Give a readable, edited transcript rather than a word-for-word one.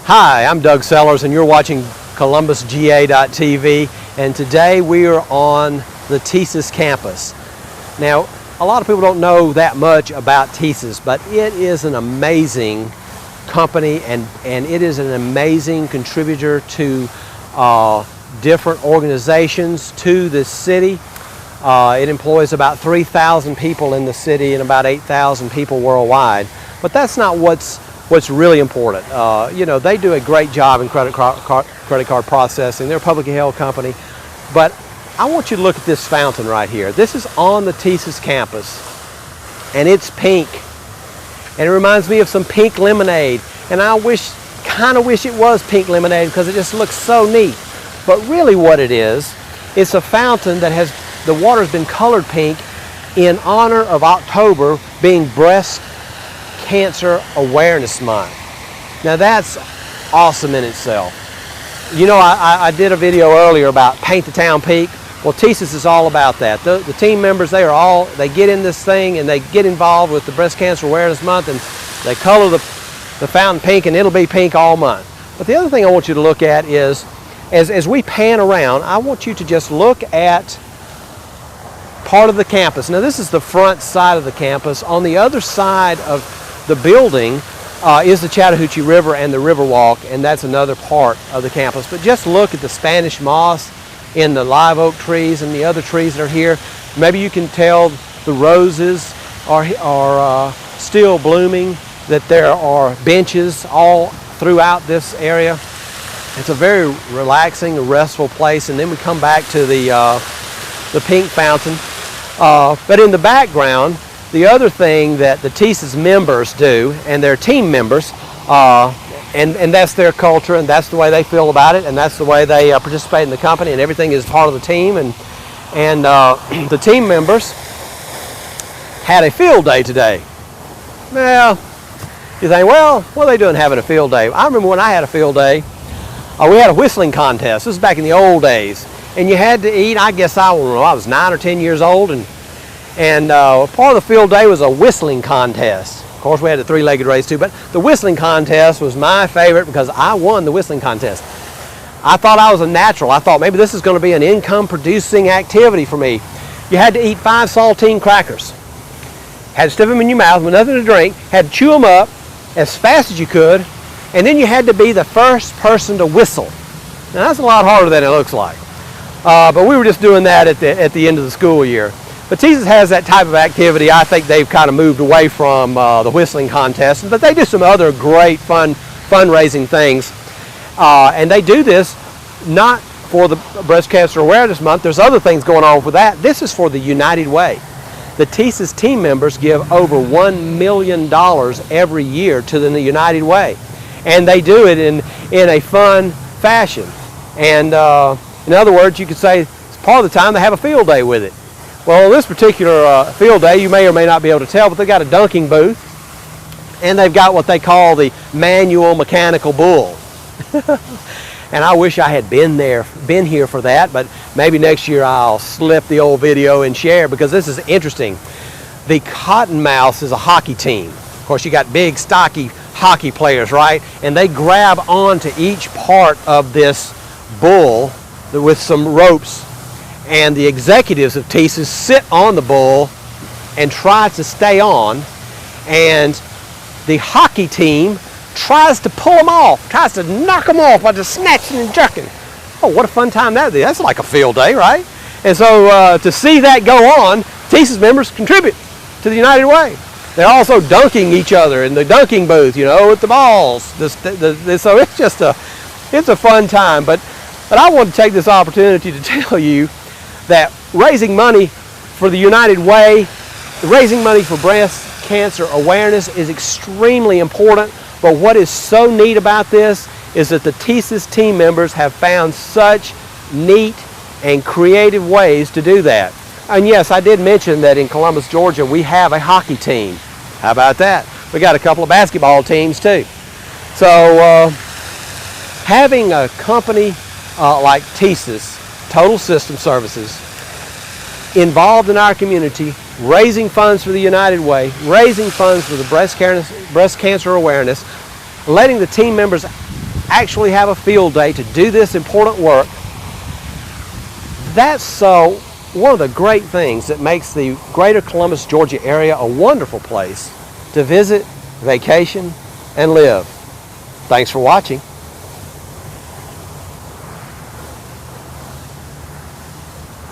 Hi, I'm Doug Sellers and you're watching ColumbusGA.tv, and today we are on the TSYS campus. Now, a lot of people don't know that much about TSYS, but it is an amazing company and it is an amazing contributor to different organizations to the city. It employs about 3,000 people in the city and about 8,000 people worldwide. But that's not what's really important. You know, they do a great job in credit card processing. They're a publicly held company. But I want you to look at this fountain right here. This is on the TSYS campus, and it's pink. And it reminds me of some pink lemonade. And I kind of wish it was pink lemonade because it just looks so neat. But really what it is, it's a fountain that has, the water's been colored pink in honor of October being Breast Cancer Awareness Month. Now that's awesome in itself. You know, I did a video earlier about Paint the Town Pink. Well, TSYS is all about that. The team members, they get in this thing and they get involved with the Breast Cancer Awareness Month, and they color the fountain pink, and it'll be pink all month. But the other thing I want you to look at is, as we pan around, I want you to just look at part of the campus. Now this is the front side of the campus. On the other side of the building is the Chattahoochee River and the Riverwalk, and that's another part of the campus. But just look at the Spanish moss in the live oak trees and the other trees that are here. Maybe you can tell the roses are still blooming, that there are benches all throughout this area. It's a very relaxing, restful place. And then we come back to the pink fountain. But in the background, the other thing that the TSYS members do, and their team members, and that's their culture, and that's the way they feel about it, and that's the way they participate in the company, and everything is part of the team. And the team members had a field day today. Well, you think, well, what are they doing having a field day? I remember when I had a field day, we had a whistling contest. This was back in the old days. And you had to eat, I guess I was 9 or 10 years old, and part of the field day was a whistling contest. Of course, we had a three-legged race too, but the whistling contest was my favorite because I won the whistling contest. I thought I was a natural. I thought maybe this is going to be an income-producing activity for me. You had to eat 5 saltine crackers. Had to stuff them in your mouth with nothing to drink, had to chew them up as fast as you could, and then you had to be the first person to whistle. Now that's a lot harder than it looks like. But we were just doing that at the end of the school year. But TSYS has that type of activity. I think they've kind of moved away from the whistling contest, but they do some other great fundraising things. And they do this not for the Breast Cancer Awareness Month. There's other things going on with that. This is for the United Way. The TSYS team members give over $1 million every year to the United Way. And they do it in a fun fashion. And in other words, you could say it's part of the time they have a field day with it. Well, on this particular field day, you may or may not be able to tell, but they've got a dunking booth, and they've got what they call the manual mechanical bull. And I wish I had been here for that, but maybe next year I'll slip the old video and share, because this is interesting. The Cottonmouths is a hockey team. Of course, you got big, stocky hockey players, right? And they grab onto each part of this bull with some ropes, and the executives of TSYS sit on the bull and try to stay on, and the hockey team tries to pull them off, tries to knock them off by just snatching and jerking. Oh, what a fun time that is. That's like a field day, right? And so to see that go on, TSYS members contribute to the United Way. They're also dunking each other in the dunking booth, you know, with the balls. So it's just a fun time. But I want to take this opportunity to tell you that raising money for the United Way, raising money for breast cancer awareness is extremely important. But what is so neat about this is that the TSYS team members have found such neat and creative ways to do that. And yes, I did mention that in Columbus, Georgia, we have a hockey team. How about that? We got a couple of basketball teams too. So having a company like TSYS, Total System Services, involved in our community, raising funds for the United Way, raising funds for the breast cancer awareness, letting the team members actually have a field day to do this important work. That's one of the great things that makes the greater Columbus, Georgia area a wonderful place to visit, vacation, and live. Thanks for watching.